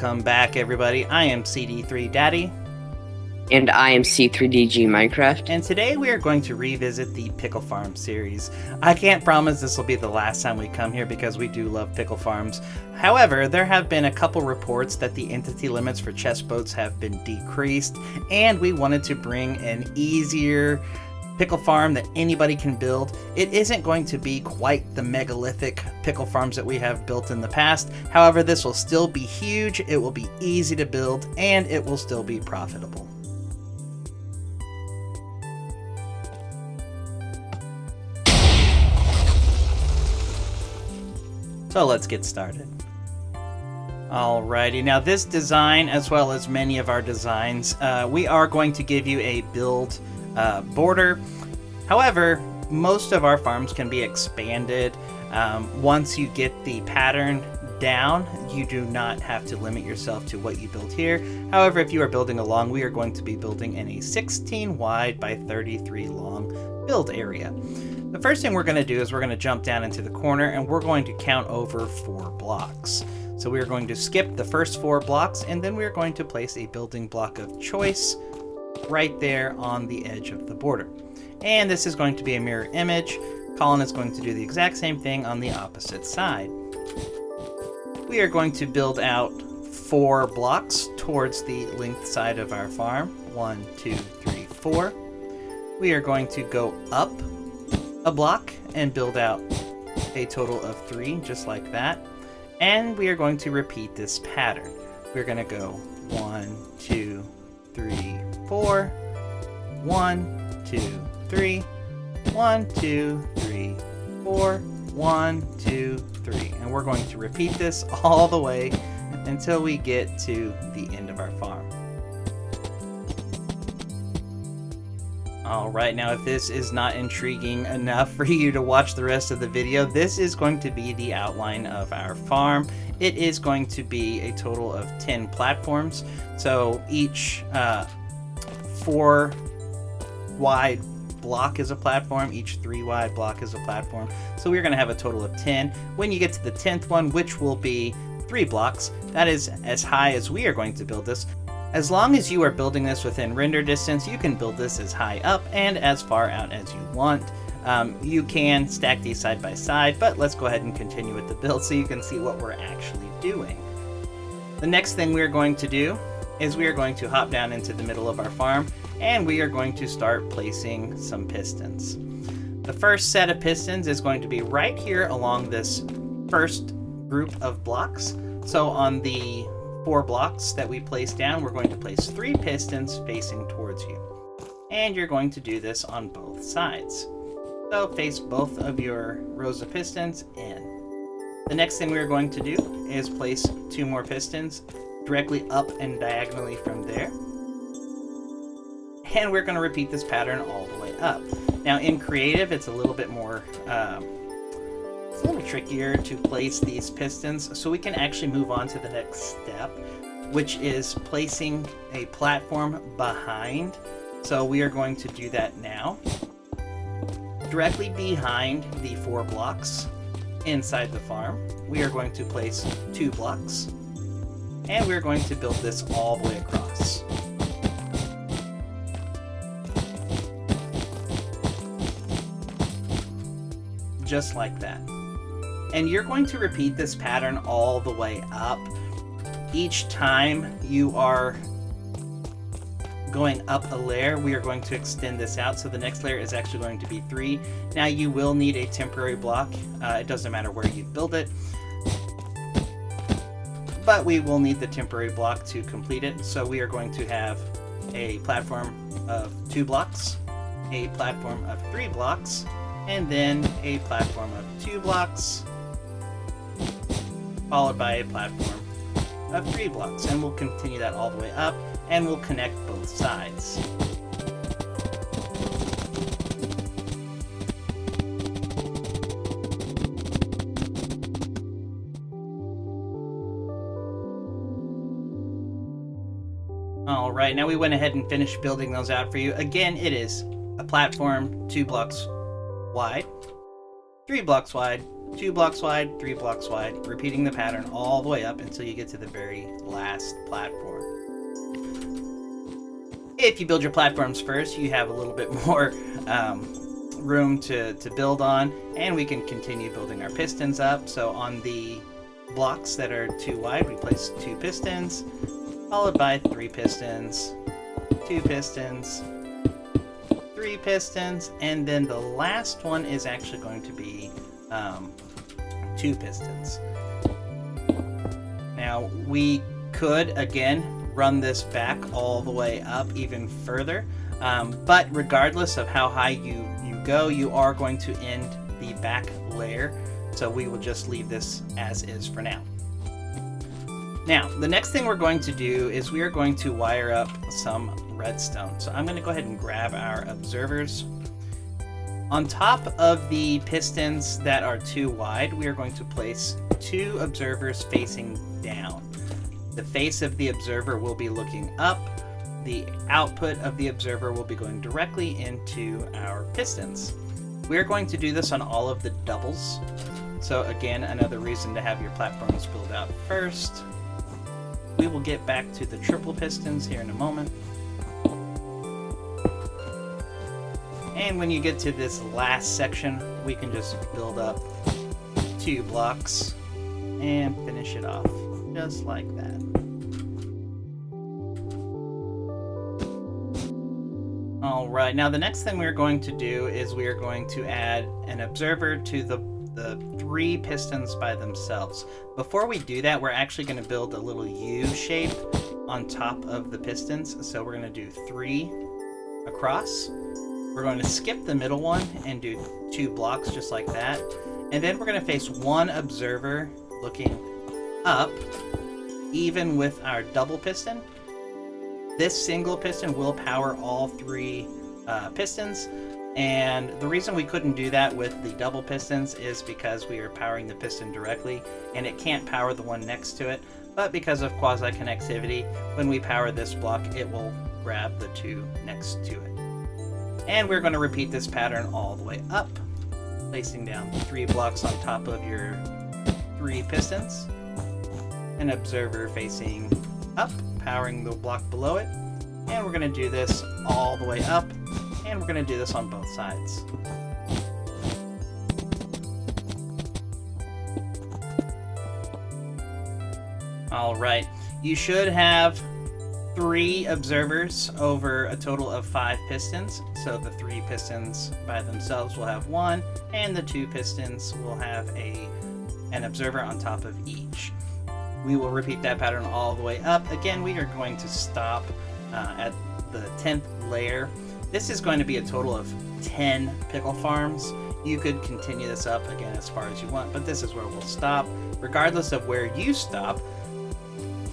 Welcome back, everybody. I am CD3 Daddy. And I am C3DG Minecraft. And today we are going to revisit the Pickle Farm series. I can't promise this will be the last time we come here because we do love pickle farms. However, there have been a couple reports that the entity limits for chest boats have been decreased, and we wanted to bring an easier pickle farm that anybody can build. It isn't going to be quite the megalithic pickle farms that we have built in the past. However, this will still be huge, it will be easy to build, and it will still be profitable. So let's get started. Alrighty, now this design, as well as many of our designs, we are going to give you a build border. However, most of our farms can be expanded. Once you get the pattern down, you do not have to limit yourself to what you build here. However, if you are building along, we are going to be building in a 16 wide by 33 long build area. The first thing we're going to do is we're going to jump down into the corner and we're going to count over 4 blocks. So we are going to skip the first 4 blocks and then we're going to place a building block of choice right there on the edge of the border. And this is going to be a mirror image. Colin is going to do the exact same thing on the opposite side. We are going to build out 4 blocks towards the length side of our farm. 1, 2, 3, 4. We are going to go up a block and build out a total of 3, just like that. And we are going to repeat this pattern. We're going to go 1, 2, 3, 4, 1, 2, 3, 1, 2, 3, 4, 1, 2, 3. And we're going to repeat this all the way until we get to the end of our farm. Alright, now if this is not intriguing enough for you to watch the rest of the video, this is going to be the outline of our farm. It is going to be a total of 10 platforms, so each 4 wide block is a platform, each 3 wide block is a platform, so we're going to have a total of 10. When you get to the 10th one, which will be 3 blocks, that is as high as we are going to build this. As long as you are building this within render distance, you can build this as high up and as far out as you want. You can stack these side by side, but let's go ahead and continue with the build so you can see what we're actually doing. The next thing we're going to do is we are going to hop down into the middle of our farm and we are going to start placing some pistons. The first set of pistons is going to be right here along this first group of blocks. So on the 4 blocks that we place down, we're going to place 3 pistons facing towards you. And you're going to do this on both sides. So face both of your rows of pistons in. The next thing we're going to do is place 2 more pistons directly up and diagonally from there. And we're going to repeat this pattern all the way up. Now in creative, it's a little bit more it's a little trickier to place these pistons, so we can actually move on to the next step, which is placing a platform behind. So we are going to do that now. Directly behind the 4 blocks inside the farm, we are going to place 2 blocks, and we're going to build this all the way across. Just like that. And you're going to repeat this pattern all the way up. Each time you are going up a layer, we are going to extend this out. So the next layer is actually going to be 3. Now you will need a temporary block. It doesn't matter where you build it. But we will need the temporary block to complete it. So we are going to have a platform of 2 blocks, a platform of 3 blocks, and then a platform of 2 blocks, followed by a platform of 3 blocks. And we'll continue that all the way up, and we'll connect both sides. Alright, now we went ahead and finished building those out for you. Again, it is a platform 2 blocks wide, 3 blocks wide, 2 blocks wide, 3 blocks wide, repeating the pattern all the way up until you get to the very last platform. If you build your platforms first, you have a little bit more room to build on, and we can continue building our pistons up. So on the blocks that are 2 wide, we place 2 pistons, followed by 3 pistons, 2 pistons, 3 pistons, and then the last one is actually going to be 2 pistons. Now we could again run this back all the way up even further, but regardless of how high you go, you are going to end the back layer, so we will just leave this as is for now. Now the next thing we're going to do is we are going to wire up some redstone. So I'm going to go ahead and grab our observers. On top of the pistons that are 2 wide, we are going to place 2 observers facing down. The face of the observer will be looking up. The output of the observer will be going directly into our pistons. We're going to do this on all of the doubles. So again, another reason to have your platforms build out first. We will get back to the triple pistons here in a moment. And when you get to this last section, we can just build up 2 blocks and finish it off just like that. Alright, now the next thing we're going to do is we are going to add an observer to the 3 pistons by themselves. Before we do that, we're actually going to build a little U shape on top of the pistons. So we're going to do 3 across. We're going to skip the middle one and do 2 blocks just like that. And then we're going to face 1 observer looking up, even with our double piston. This single piston will power all 3 pistons. And the reason we couldn't do that with the double pistons is because we are powering the piston directly and it can't power the one next to it. But because of quasi-connectivity, when we power this block, it will grab the 2 next to it. And we're going to repeat this pattern all the way up, placing down 3 blocks on top of your 3 pistons, an observer facing up, powering the block below it, and we're going to do this all the way up, and we're going to do this on both sides. Alright, you should have 3 observers over a total of 5 pistons, so the 3 pistons by themselves will have 1, and the 2 pistons will have an observer on top of each. We will repeat that pattern all the way up. Again, we are going to stop at the 10th layer. This is going to be a total of 10 pickle farms. You could continue this up again as far as you want, but this is where we'll stop. Regardless of where you stop,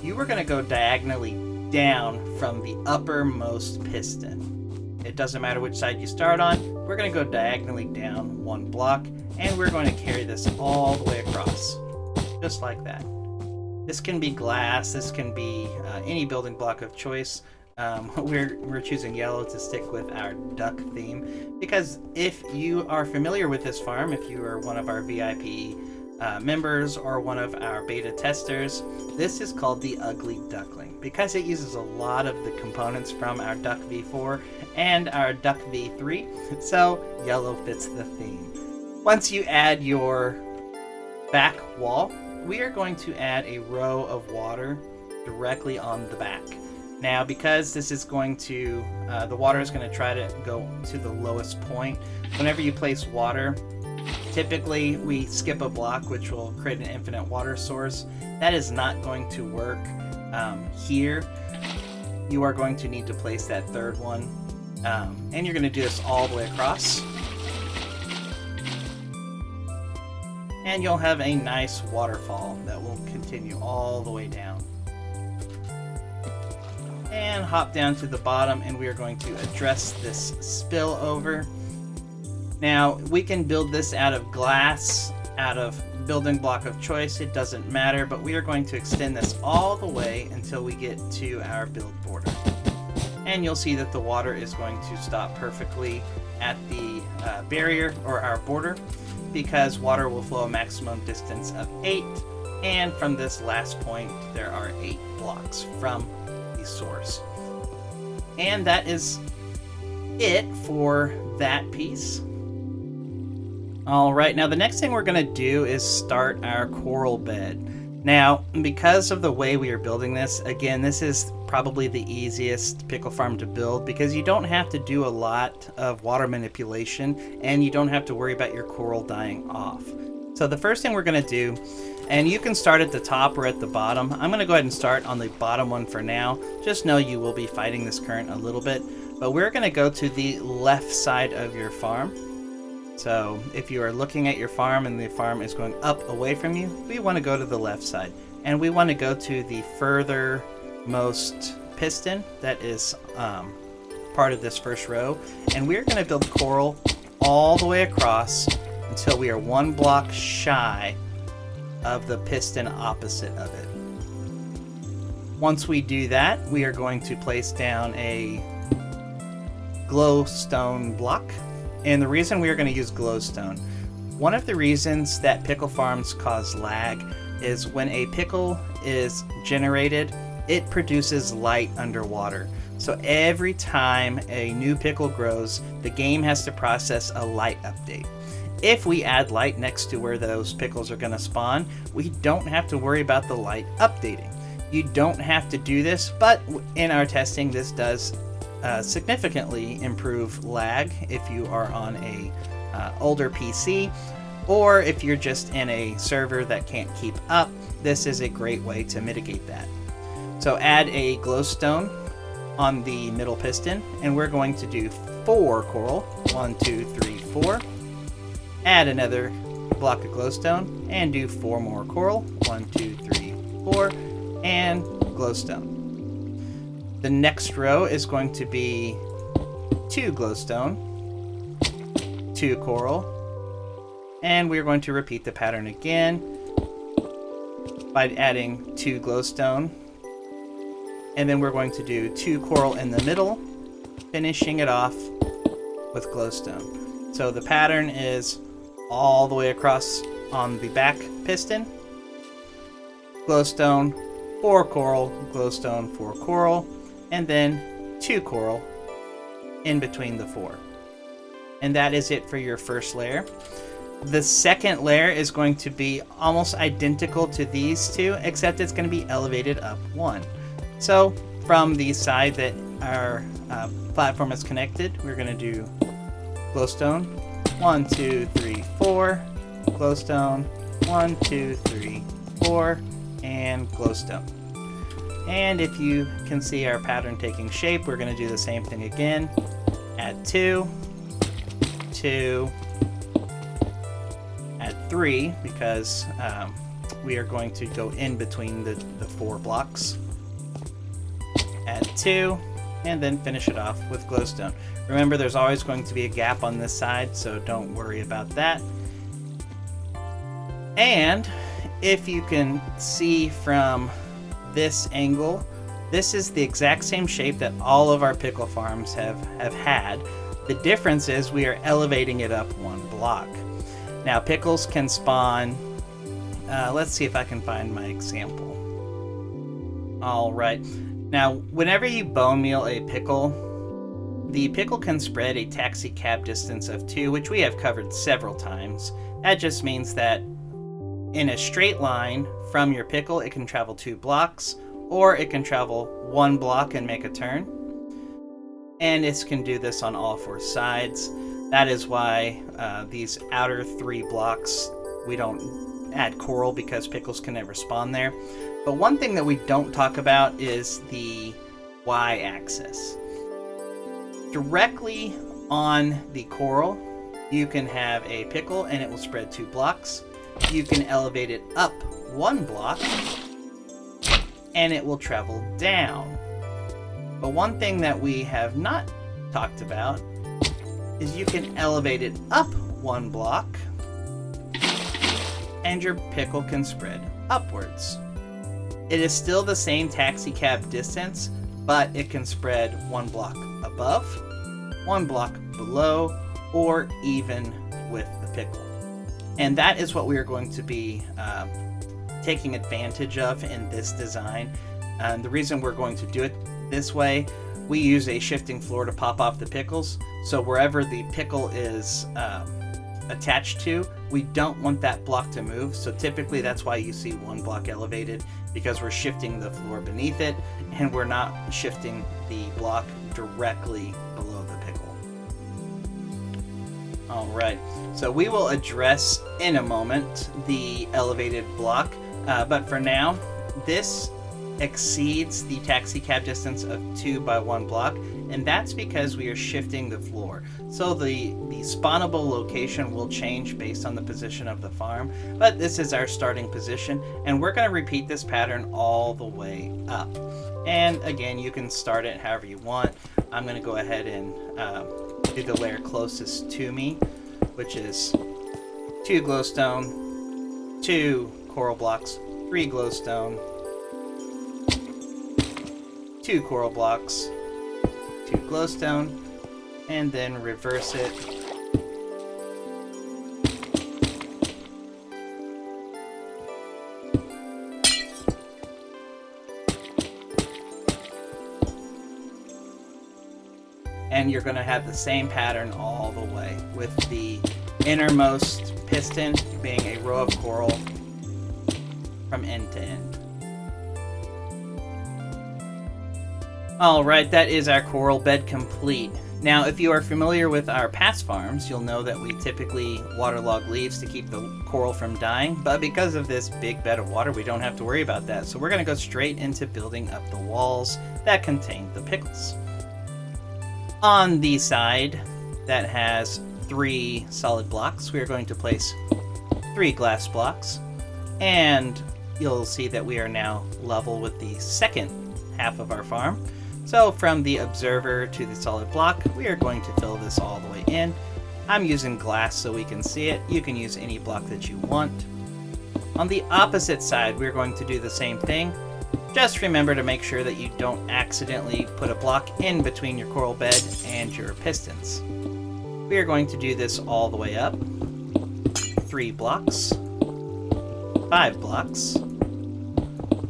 you are going to go diagonally down from the uppermost piston. It doesn't matter which side you start on. We're going to go diagonally down 1 block, and we're going to carry this all the way across, just like that. This can be glass, this can be any building block of choice. We're choosing yellow to stick with our duck theme, because if you are familiar with this farm, if you are one of our VIP members or one of our beta testers, this is called the Ugly Duckling, because it uses a lot of the components from our DUCK V4 and our DUCK V3, so yellow fits the theme. Once you add your back wall, we are going to add a row of water directly on the back. Now, because this is going to, the water is going to try to go to the lowest point. Whenever you place water, typically we skip a block, which will create an infinite water source. That is not going to work here. You are going to need to place that 3rd one, and you're going to do this all the way across. And you'll have a nice waterfall that will continue all the way down. And hop down to the bottom, and we are going to address this spillover. Now, we can build this out of glass, out of building block of choice, it doesn't matter, but we are going to extend this all the way until we get to our build border. And you'll see that the water is going to stop perfectly at the barrier, or our border. because water will flow a maximum distance of 8, and from this last point there are 8 blocks from the source. And that is it for that piece. Alright, now the next thing we're going to do is start our coral bed. Now, because of the way we are building this, again, this is probably the easiest pickle farm to build because you don't have to do a lot of water manipulation and you don't have to worry about your coral dying off. So the first thing we're going to do, and you can start at the top or at the bottom. I'm going to go ahead and start on the bottom one for now. Just know you will be fighting this current a little bit, but we're going to go to the left side of your farm. So if you are looking at your farm and the farm is going up away from you, we want to go to the left side. And we want to go to the furthermost piston that is part of this first row. And we're going to build coral all the way across until we are 1 block shy of the piston opposite of it. Once we do that, we are going to place down a glowstone block. And the reason we are going to use glowstone, one of the reasons that pickle farms cause lag is when a pickle is generated, it produces light underwater. So every time a new pickle grows, the game has to process a light update. If we add light next to where those pickles are going to spawn, we don't have to worry about the light updating. You don't have to do this, but in our testing, this does significantly improve lag if you are on a older PC, or if you're just in a server that can't keep up. This is a great way to mitigate that. So add a glowstone on the middle piston, and we're going to do 4 coral. 1, 2, 3, 4. Add another block of glowstone and do 4 more coral. 1, 2, 3, 4, and glowstone. The next row is going to be 2 glowstone, 2 coral, and we're going to repeat the pattern again by adding 2 glowstone, and then we're going to do 2 coral in the middle, finishing it off with glowstone. So the pattern is all the way across on the back piston, glowstone, 4 coral, glowstone, 4 coral, and then 2 coral in between the 4. And that is it for your first layer. The second layer is going to be almost identical to these two, except it's going to be elevated up 1. So from the side that our platform is connected, we're going to do glowstone, 1, 2, 3, 4, glowstone, 1, 2, 3, 4, and glowstone. And if you can see our pattern taking shape, we're going to do the same thing again. Add 2, 2, add 3, because we are going to go in between the 4 blocks. Add 2, and then finish it off with glowstone. Remember, there's always going to be a gap on this side, so don't worry about that. And if you can see from this angle, this is the exact same shape that all of our pickle farms have had. The difference is we are elevating it up 1 block. Now pickles can spawn, let's see if I can find my example. Alright, now whenever you bone meal a pickle, the pickle can spread a taxi cab distance of 2, which we have covered several times. That just means that in a straight line from your pickle, it can travel 2 blocks, or it can travel 1 block and make a turn. And it can do this on all 4 sides. That is why these outer 3 blocks, we don't add coral because pickles can never spawn there. But one thing that we don't talk about is the y-axis. Directly on the coral, you can have a pickle and it will spread 2 blocks. You can elevate it up 1 block and it will travel down. But one thing that we have not talked about is you can elevate it up 1 block and your pickle can spread upwards. It is still the same taxi cab distance, but it can spread 1 block above, 1 block below, or even with the pickle. And that is what we are going to be taking advantage of in this design. The reason we're going to do it this way, we use a shifting floor to pop off the pickles. So wherever the pickle is attached to, we don't want that block to move. So typically that's why you see one block elevated, because we're shifting the floor beneath it and we're not shifting the block directly below the pickle. Alright, so we will address in a moment the elevated block, but for now, this exceeds the taxi cab distance of 2 by 1 block, and that's because we are shifting the floor. So the spawnable location will change based on the position of the farm, but this is our starting position, and we're going to repeat this pattern all the way up. And again, you can start it however you want. I'm going to go ahead and do the layer closest to me, which is 2 glowstone, 2 coral blocks, 3 glowstone, 2 coral blocks, 2 glowstone, and then reverse it. And you're going to have the same pattern all the way, with the innermost piston being a row of coral from end to end. Alright, that is our coral bed complete. Now, if you are familiar with our past farms, you'll know that we typically waterlog leaves to keep the coral from dying, but because of this big bed of water, we don't have to worry about that. So we're going to go straight into building up the walls that contain the pickles. On the side that has 3 solid blocks, we are going to place 3 glass blocks, and you'll see that we are now level with the second half of our farm. So from the observer to the solid block, we are going to fill this all the way in. I'm using glass so we can see it. You can use any block that you want. On the opposite side, we're going to do the same thing. Just remember to make sure that you don't accidentally put a block in between your coral bed and your pistons. We are going to do this all the way up. 3 blocks, 5 blocks,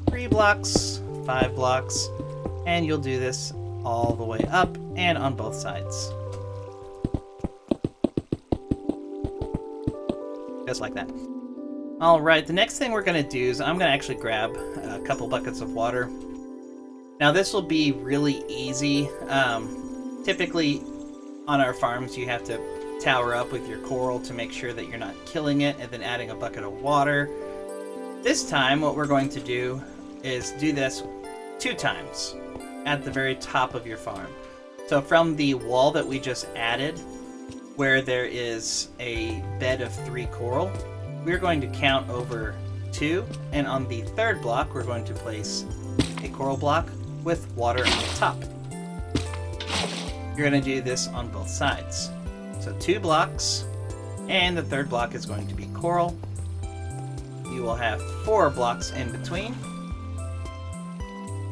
3 blocks, 5 blocks, and you'll do this all the way up and on both sides. Just like that. Alright, the next thing we're going to do is I'm going to actually grab a couple buckets of water. Now this will be really easy. Typically on our farms you have to tower up with your coral to make sure that you're not killing it, and then adding a bucket of water. This time what we're going to do is do this 2 times at the very top of your farm. So from the wall that we just added, where there is a bed of 3 coral, we're going to count over 2, and on the 3rd block we're going to place a coral block with water on the top. You're going to do this on both sides. So 2 blocks, and the 3rd block is going to be coral. You will have 4 blocks in between,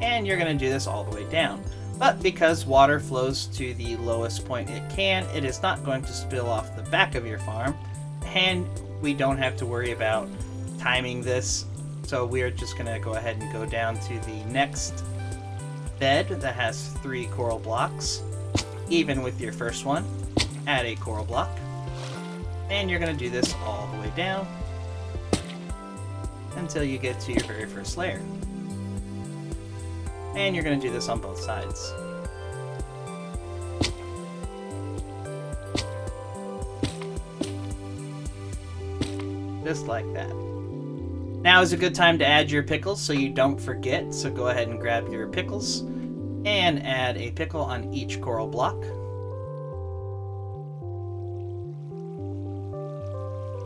and you're going to do this all the way down. But because water flows to the lowest point it can, it is not going to spill off the back of your farm, and we don't have to worry about timing this. So we are just going to go ahead and go down to the next bed that has 3 coral blocks. Even with your first one, add a coral block, and you're going to do this all the way down until you get to your very first layer. And you're going to do this on both sides. Just like that. Now is a good time to add your pickles so you don't forget, so go ahead and grab your pickles and add a pickle on each coral block.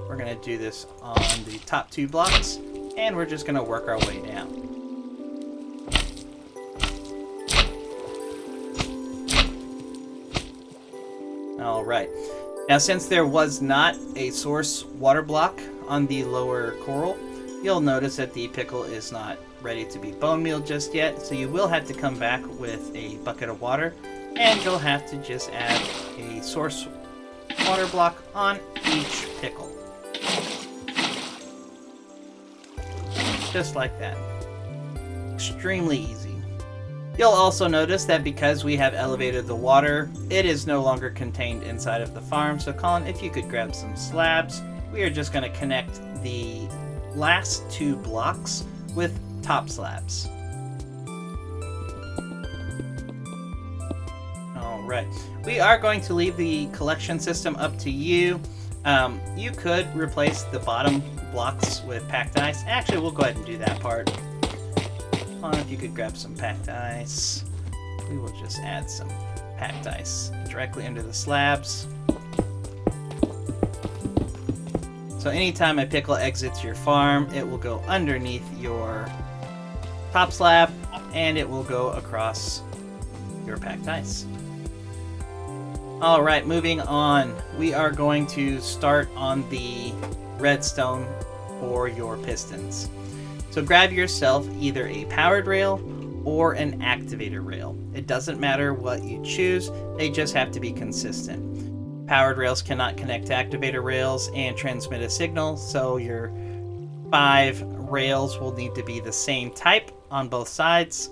We're going to do this on the top 2 blocks, and we're just going to work our way down. Alright, now since there was not a source water block on the lower coral, you'll notice that the pickle is not ready to be bone meal just yet, so you will have to come back with a bucket of water, and you'll have to just add a source water block on each pickle. Just like that. Extremely easy. You'll also notice that because we have elevated the water, it is no longer contained inside of the farm. So Colin, if you could grab some slabs, we are just going to connect the last 2 blocks with top slabs. Alright, we are going to leave the collection system up to you. You could replace the bottom blocks with packed ice. Actually, we'll go ahead and do that part. If you could grab some packed ice, we will just add some packed ice directly into the slabs. So anytime a pickle exits your farm, it will go underneath your top slab and it will go across your packed ice. Alright, moving on. We are going to start on the redstone for your pistons. So grab yourself either a powered rail or an activator rail. It doesn't matter what you choose, they just have to be consistent. Powered rails cannot connect to activator rails and transmit a signal, so your 5 rails will need to be the same type on both sides.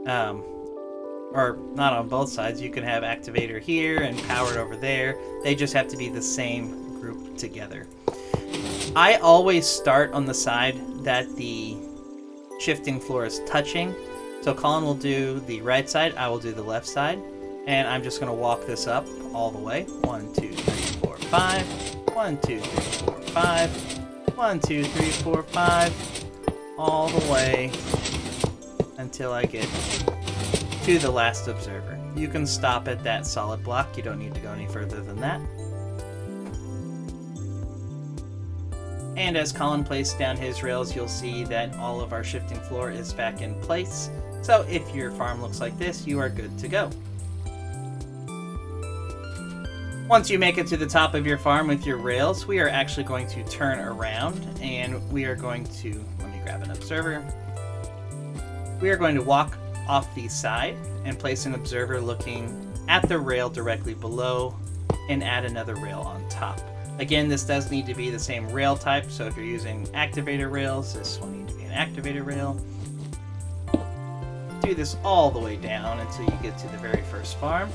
Or not on both sides, you can have activator here and powered over there. They just have to be the same group together. I always start on the side that the shifting floor is touching. So Colin will do the right side, I will do the left side. And I'm just going to walk this up all the way. 1, 2, 3, 4, 5. 1, 2, 3, 4, 5. 1, 2, 3, 4, 5. All the way until I get to the last observer. You can stop at that solid block. You don't need to go any further than that. And as Colin placed down his rails, you'll see that all of our shifting floor is back in place. So if your farm looks like this, you are good to go. Once you make it to the top of your farm with your rails, we are actually going to turn around and we are going to, let me grab an observer. We are going to walk off the side and place an observer looking at the rail directly below and add another rail on top. Again, this does need to be the same rail type, so if you're using activator rails, this will need to be an activator rail. Do this all the way down until you get to the very first farm.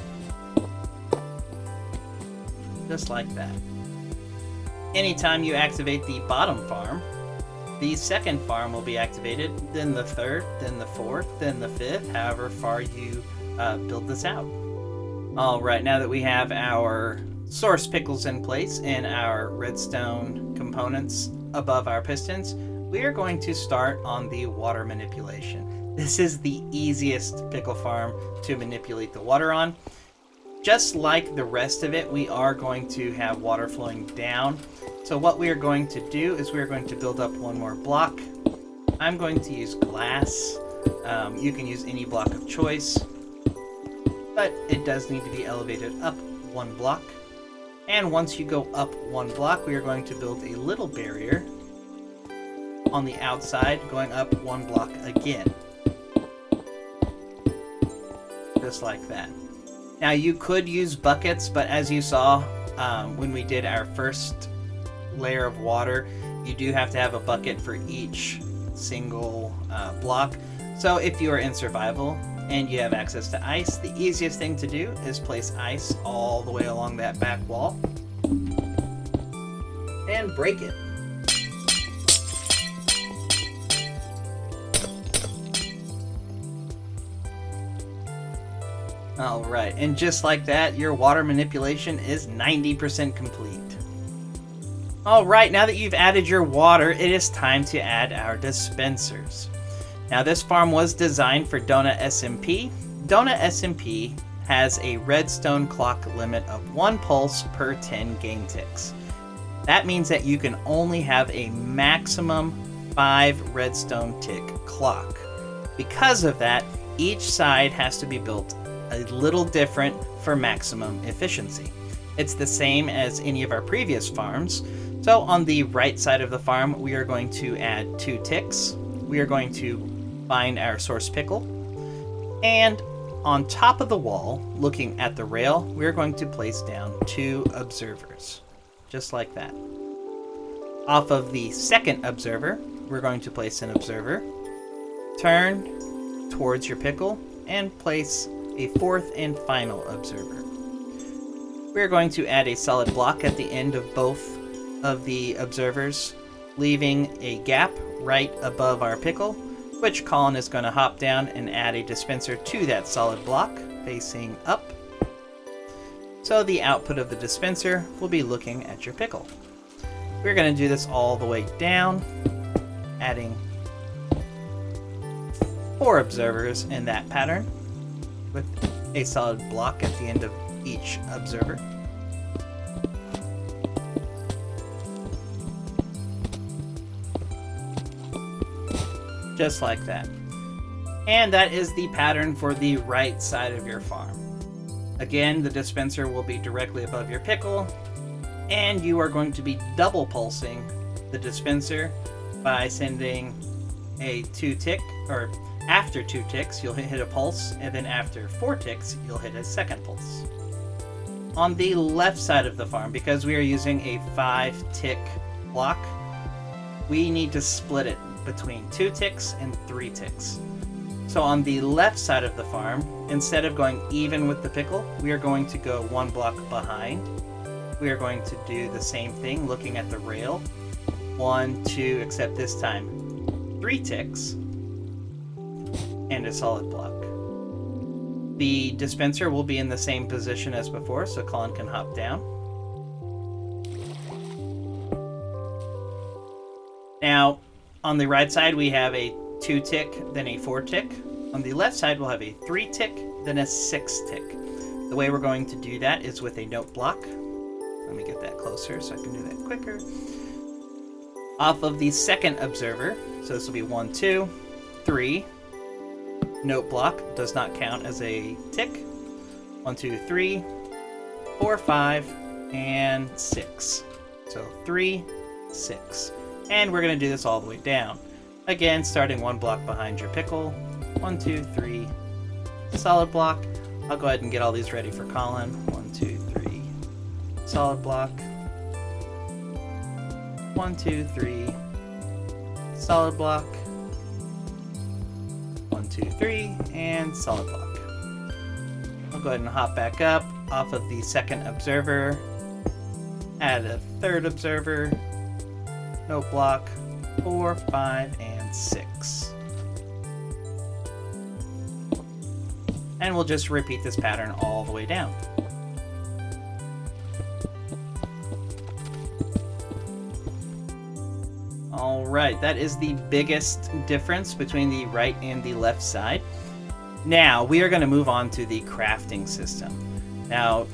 Just like that. Anytime you activate the bottom farm, the second farm will be activated, then the third, then the fourth, then the fifth, however far you build this out. Alright, now that we have our source pickles in place and our redstone components above our pistons, we are going to start on the water manipulation. This is the easiest pickle farm to manipulate the water on. Just like the rest of it, we are going to have water flowing down. So what we are going to do is we are going to build up one more block. I'm going to use glass. You can use any block of choice, but it does need to be elevated up one block. And once you go up one block, we are going to build a little barrier on the outside, going up one block again. Just like that. Now you could use buckets, but as you saw when we did our first layer of water, you do have to have a bucket for each single block. So if you are in survival and you have access to ice, the easiest thing to do is place ice all the way along that back wall and break it. Alright, and just like that, your water manipulation is 90% complete. Alright, now that you've added your water, it is time to add our dispensers. Now this farm was designed for DonutSMP. DonutSMP has a redstone clock limit of 1 pulse per 10 game ticks. That means that you can only have a maximum 5 redstone tick clock. Because of that, each side has to be built a little different for maximum efficiency. It's the same as any of our previous farms. So on the right side of the farm, we are going to add 2 ticks. We are going to find our source pickle. And on top of the wall, looking at the rail, we're going to place down 2 observers. Just like that. Off of the second observer, we're going to place an observer, turn towards your pickle, and place a fourth and final observer. We're going to add a solid block at the end of both of the observers, leaving a gap right above our pickle, which Colin is going to hop down and add a dispenser to that solid block facing up. So the output of the dispenser will be looking at your pickle. We're going to do this all the way down, adding 4 observers in that pattern with a solid block at the end of each observer. Just like that. And that is the pattern for the right side of your farm. Again, the dispenser will be directly above your pickle, and you are going to be double pulsing the dispenser by sending a 2 tick, or after 2 ticks you'll hit a pulse, and then after 4 ticks you'll hit a second pulse. On the left side of the farm, because we are using a 5 tick block, we need to split it between 2 ticks and 3 ticks. So on the left side of the farm, instead of going even with the pickle, we are going to go 1 block behind. We are going to do the same thing, looking at the rail. 1, 2, except this time 3 ticks, and a solid block. The dispenser will be in the same position as before, so Colin can hop down. Now, on the right side, we have a 2 tick, then a 4 tick. On the left side, we'll have a 3 tick, then a 6 tick. The way we're going to do that is with a note block. Let me get that closer so I can do that quicker. Off of the second observer, so this will be 1, 2, 3. Note block does not count as a tick. 1, 2, 3, 4, 5, and 6. So 3, 6. And we're going to do this all the way down. Again, starting 1 block behind your pickle. 1, 2, 3. Solid block. I'll go ahead and get all these ready for Colin. 1, 2, 3. Solid block. 1, 2, 3. Solid block. 1, 2, 3, and solid block. I'll go ahead and hop back up off of the second observer. Add a third observer. Note block. 4, 5, and 6. And we'll just repeat this pattern all the way down. Alright, that is the biggest difference between the right and the left side. Now, we are going to move on to the crafting system. Now,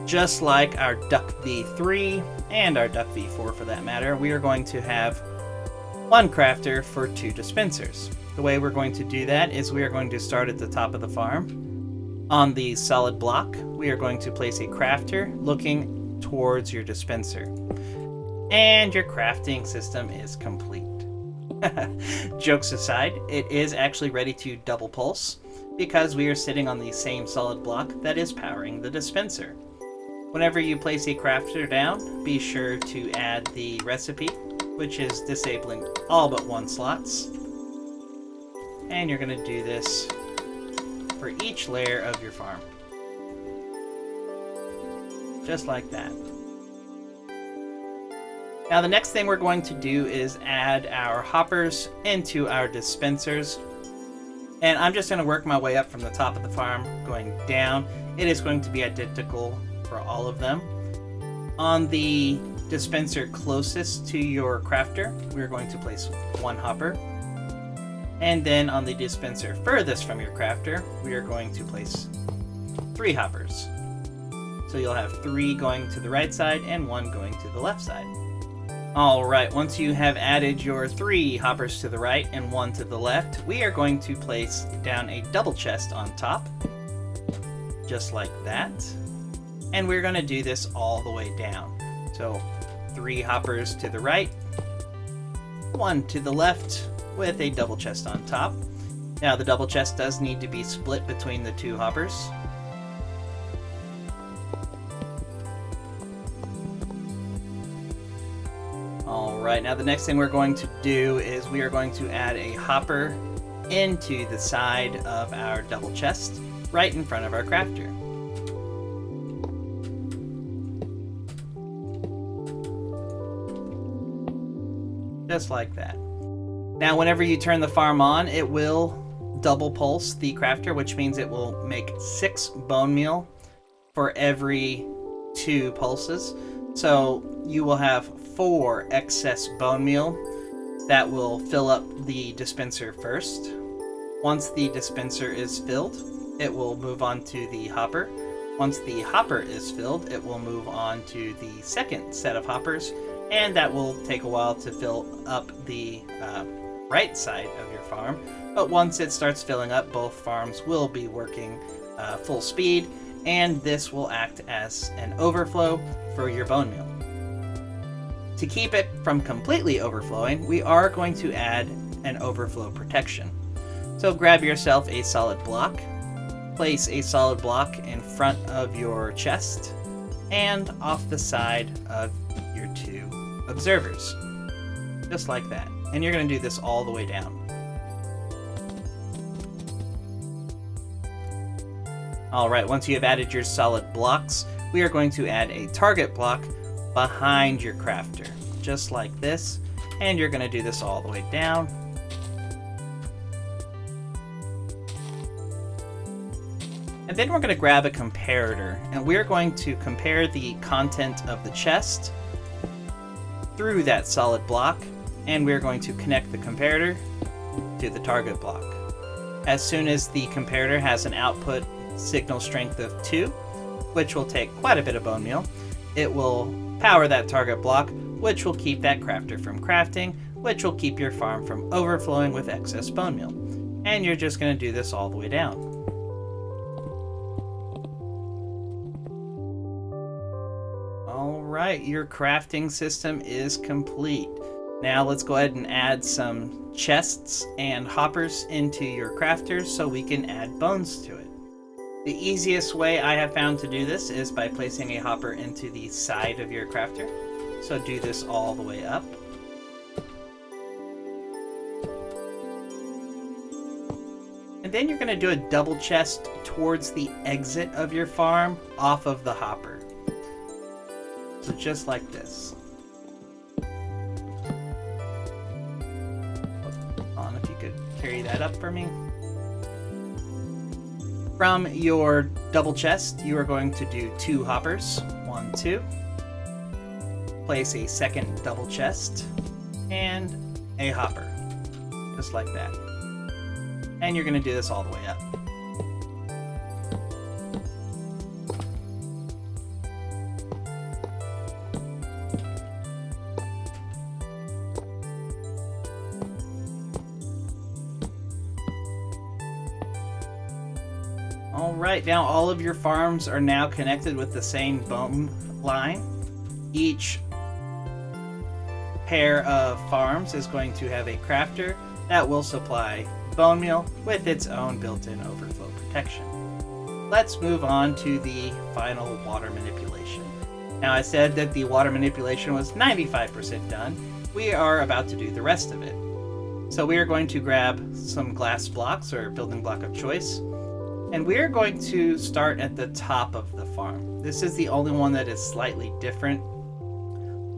just like our DUCK V3 and our DUCK V4 for that matter, we are going to have 1 crafter for 2 dispensers. The way we're going to do that is we are going to start at the top of the farm. On the solid block, we are going to place a crafter looking towards your dispenser. And your crafting system is complete. Jokes aside, it is actually ready to double pulse because we are sitting on the same solid block that is powering the dispenser. Whenever you place a crafter down, be sure to add the recipe, which is disabling all but 1 slots. And you're going to do this for each layer of your farm. Just like that. Now the next thing we're going to do is add our hoppers into our dispensers. And I'm just going to work my way up from the top of the farm, going down. It is going to be identical for all of them. On the dispenser closest to your crafter, we're going to place 1 hopper. And then on the dispenser furthest from your crafter, we are going to place 3 hoppers. So you'll have 3 going to the right side and 1 going to the left side. Alright, once you have added your 3 hoppers to the right and 1 to the left, we are going to place down a double chest on top. Just like that. And we're going to do this all the way down. So 3 hoppers to the right, 1 to the left with a double chest on top. Now the double chest does need to be split between the 2 hoppers. Alright, now the next thing we're going to do is we are going to add a hopper into the side of our double chest, right in front of our crafter. Just like that. Now whenever you turn the farm on, it will double pulse the crafter, which means it will make 6 bone meal for every 2 pulses. So you will have 4 excess bone meal that will fill up the dispenser first. Once the dispenser is filled, it will move on to the hopper. Once the hopper is filled, it will move on to the second set of hoppers, and that will take a while to fill up the right side of your farm. But once it starts filling up, both farms will be working full speed, and this will act as an overflow for your bone meal. To keep it from completely overflowing, we are going to add an overflow protection. So grab yourself a solid block, place a solid block in front of your chest and off the side of your 2 observers. Just like that. And you're going to do this all the way down. Alright, once you have added your solid blocks, we are going to add a target block behind your crafter, just like this, and you're going to do this all the way down. And then we're going to grab a comparator, and we're going to compare the content of the chest through that solid block, and we're going to connect the comparator to the target block. As soon as the comparator has an output signal strength of 2, which will take quite a bit of bone meal, it will power that target block, which will keep that crafter from crafting, which will keep your farm from overflowing with excess bone meal. And you're just going to do this all the way down. Alright, your crafting system is complete. Now let's go ahead and add some chests and hoppers into your crafters so we can add bones to it. The easiest way I have found to do this is by placing a hopper into the side of your crafter. So do this all the way up. And then you're going to do a double chest towards the exit of your farm off of the hopper. So just like this. Hold on, if you could carry that up for me. From your double chest, you are going to do 2 hoppers. 1, 2. Place a second double chest and a hopper. Just like that. And you're going to do this all the way up. Alright, now all of your farms are now connected with the same bone line. Each pair of farms is going to have a crafter that will supply bone meal with its own built-in overflow protection. Let's move on to the final water manipulation. Now I said that the water manipulation was 95% done. We are about to do the rest of it. So we are going to grab some glass blocks or building block of choice. And we're going to start at the top of the farm. This is the only one that is slightly different.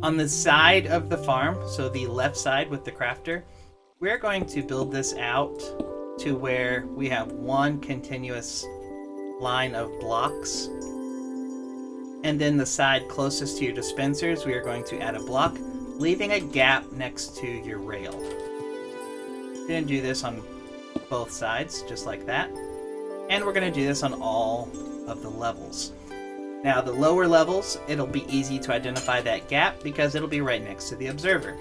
On the side of the farm, so the left side with the crafter, we're going to build this out to where we have one continuous line of blocks. And then the side closest to your dispensers, we are going to add a block, leaving a gap next to your rail. We're going to do this on both sides, just like that. And we're going to do this on all of the levels. Now the lower levels, it'll be easy to identify that gap because it'll be right next to the observer.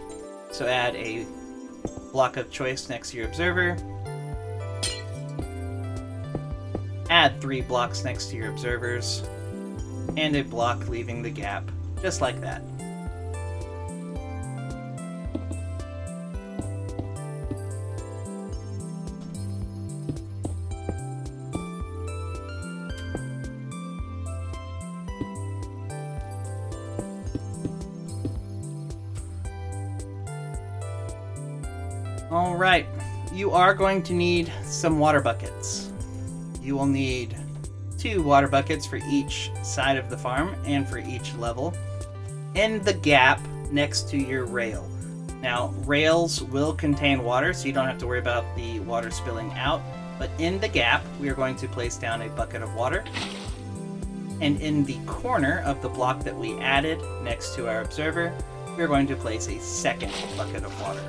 So add a block of choice next to your observer. Add 3 blocks next to your observers. And a block leaving the gap, just like that. Alright, you are going to need some water buckets. You will need 2 water buckets for each side of the farm and for each level in the gap next to your rail. Now, rails will contain water, so you don't have to worry about the water spilling out, but in the gap, we are going to place down a bucket of water. And in the corner of the block that we added next to our observer, we're going to place a second bucket of water.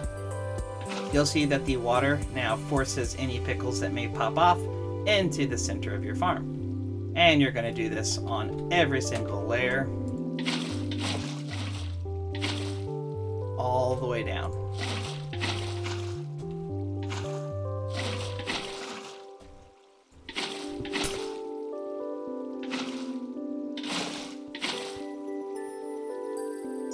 You'll see that the water now forces any pickles that may pop off into the center of your farm. And you're going to do this on every single layer, all the way down.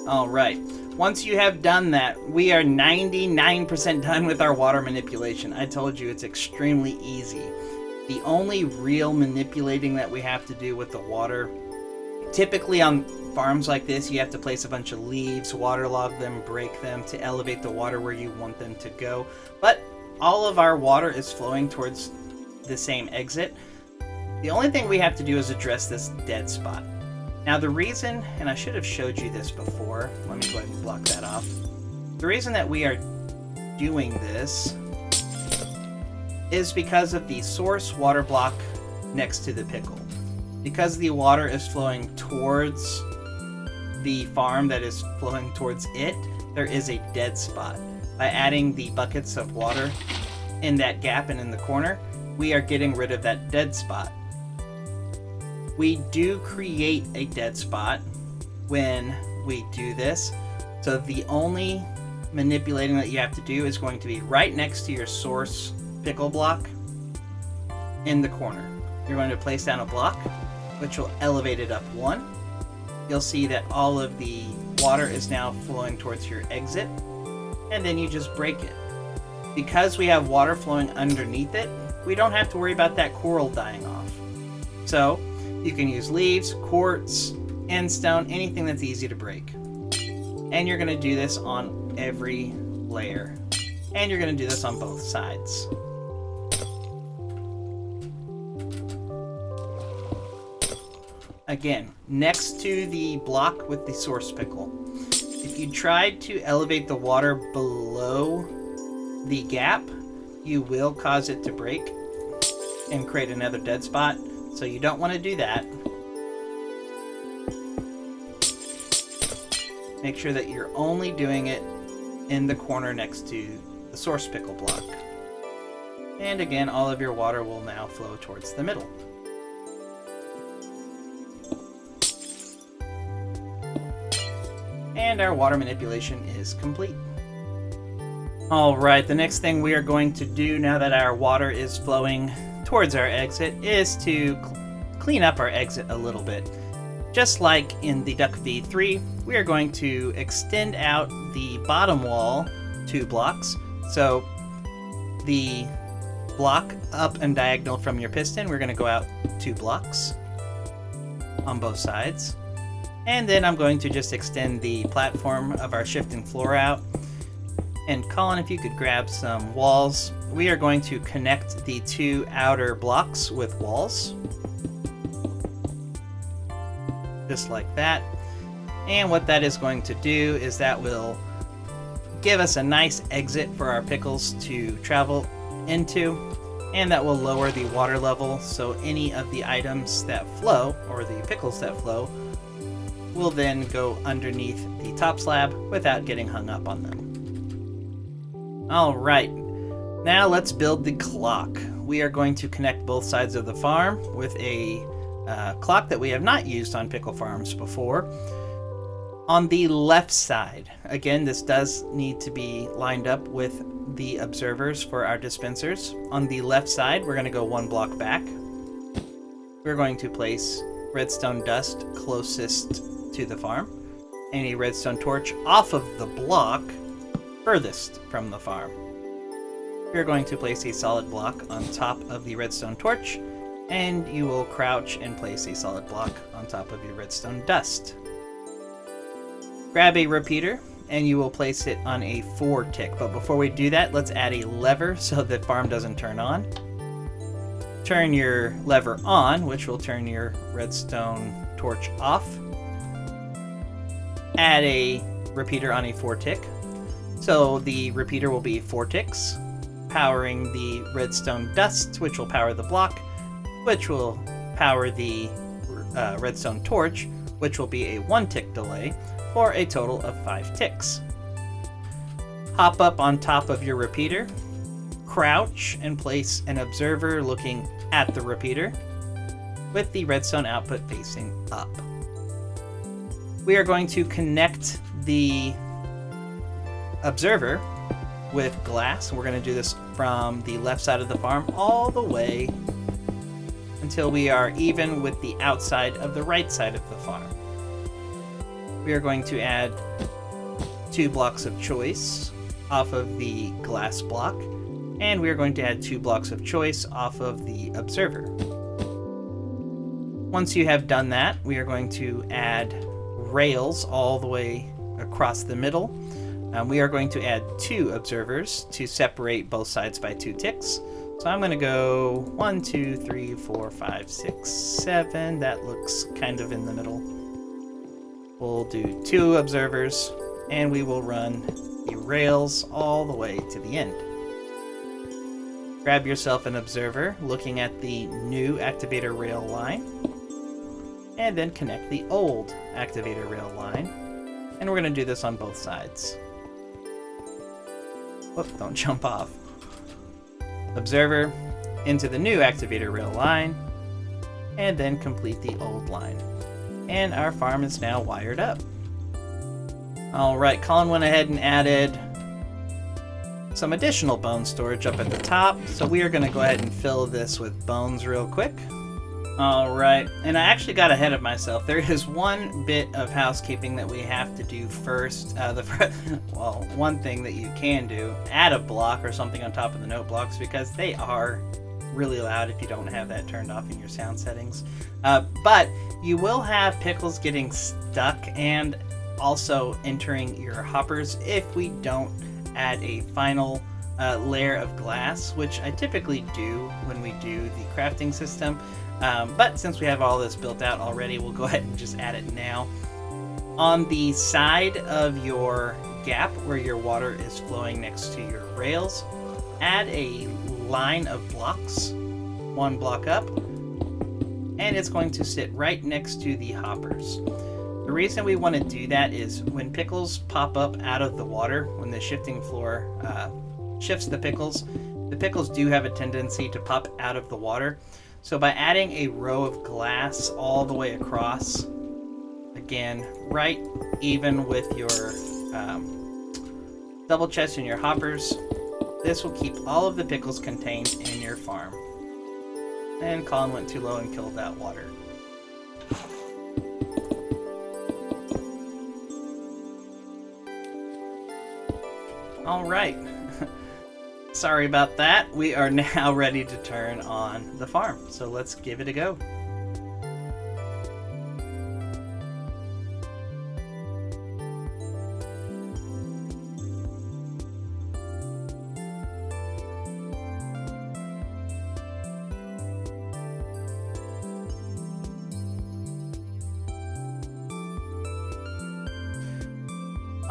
Alright, once you have done that, we are 99% done with our water manipulation. I told you it's extremely easy. The only real manipulating that we have to do with the water, typically on farms like this, you have to place a bunch of leaves, waterlog them, break them to elevate the water where you want them to go. But all of our water is flowing towards the same exit. The only thing we have to do is address this dead spot. Now the reason, and I should have showed you this before, let me go ahead and block that off. The reason that we are doing this is because of the source water block next to the pickle. Because the water is flowing towards the farm that is flowing towards it, there is a dead spot. By adding the buckets of water in that gap and in the corner, we are getting rid of that dead spot. We do create a dead spot when we do this, so the only manipulating that you have to do is going to be right next to your source pickle block in the corner. You're going to place down a block, which will elevate it up 1. You'll see that all of the water is now flowing towards your exit, and then you just break it. Because we have water flowing underneath it, we don't have to worry about that coral dying off. So you can use leaves, quartz, end stone, anything that's easy to break. And you're going to do this on every layer. And you're going to do this on both sides. Again, next to the block with the source pickle. If you tried to elevate the water below the gap, you will cause it to break and create another dead spot. So you don't want to do that. Make sure that you're only doing it in the corner next to the source pickle block. And again, all of your water will now flow towards the middle. And our water manipulation is complete. Alright, the next thing we are going to do now that our water is flowing towards our exit is to clean up our exit a little bit. Just like in the DUCK V3, we are going to extend out the bottom wall 2 blocks. So the block up and diagonal from your piston, we're going to go out 2 blocks on both sides. And then I'm going to just extend the platform of our shifting floor out. And Colin, if you could grab some walls, we are going to connect the 2 outer blocks with walls. Just like that. And what that is going to do is that will give us a nice exit for our pickles to travel into, and that will lower the water level, so any of the items that flow, or the pickles that flow, will then go underneath the top slab without getting hung up on them. Alright, now let's build the clock. We are going to connect both sides of the farm with a clock that we have not used on pickle farms before. On the left side, again, this does need to be lined up with the observers for our dispensers. On the left side, we're going to go 1 block back. We're going to place redstone dust closest to the farm, and a redstone torch off of the block furthest from the farm. We're going to place a solid block on top of the redstone torch, and you will crouch and place a solid block on top of your redstone dust. Grab a repeater and you will place it on a 4 tick. But before we do that, let's add a lever so the farm doesn't turn on. Turn your lever on, which will turn your redstone torch off. Add a repeater on a 4 tick. So the repeater will be 4 ticks, powering the redstone dust, which will power the block, which will power the redstone torch, which will be a 1 tick delay, for a total of 5 ticks. Hop up on top of your repeater, crouch, and place an observer looking at the repeater, with the redstone output facing up. We are going to connect the observer with glass, and we're going to do this from the left side of the farm all the way until we are even with the outside of the right side of the farm. We are going to add 2 blocks of choice off of the glass block, and we are going to add 2 blocks of choice off of the observer. Once you have done that, we are going to add rails all the way across the middle. We are going to add 2 observers to separate both sides by 2 ticks. So I'm going to go 1, 2, 3, 4, 5, 6, 7. That looks kind of in the middle. We'll do 2 observers, and we will run the rails all the way to the end. Grab yourself an observer looking at the new activator rail line, and then connect the old activator rail line. And we're going to do this on both sides. Whoop, don't jump off. Observer into the new activator rail line, and then complete the old line. And our farm is now wired up. Alright, Colin went ahead and added some additional bone storage up at the top, so we are going to go ahead and fill this with bones real quick. Alright, and I actually got ahead of myself. There is one bit of housekeeping that we have to do first. Well, one thing that you can do, add a block or something on top of the note blocks, because they are really loud if you don't have that turned off in your sound settings. But you will have pickles getting stuck and also entering your hoppers if we don't add a final layer of glass, which I typically do when we do the crafting system. But since we have all this built out already, we'll go ahead and just add it now. On the side of your gap where your water is flowing next to your rails, add a line of blocks, 1 block up, and it's going to sit right next to the hoppers. The reason we want to do that is when pickles pop up out of the water, when the shifting floor shifts the pickles do have a tendency to pop out of the water. So by adding a row of glass all the way across, again, right even with your double chest and your hoppers, this will keep all of the pickles contained in your farm. And Colin went too low and killed that water. Alright. Sorry about that. We are now ready to turn on the farm. So let's give it a go.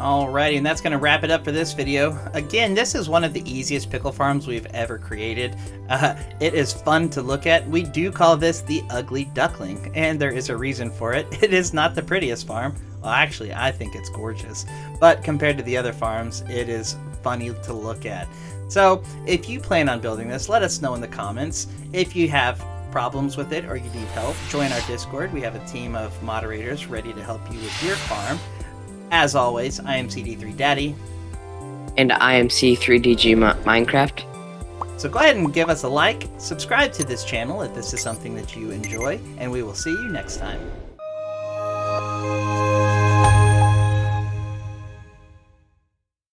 Alrighty, and that's going to wrap it up for this video. Again, this is one of the easiest pickle farms we've ever created. It is fun to look at. We do call this the Ugly Duckling, and there is a reason for it. It is not the prettiest farm. Well, actually, I think it's gorgeous. But compared to the other farms, it is funny to look at. So, if you plan on building this, let us know in the comments. If you have problems with it or you need help, join our Discord. We have a team of moderators ready to help you with your farm. As always, I am CD3 Daddy. And I am C3DG Minecraft. So go ahead and give us a like, subscribe to this channel if this is something that you enjoy, and we will see you next time.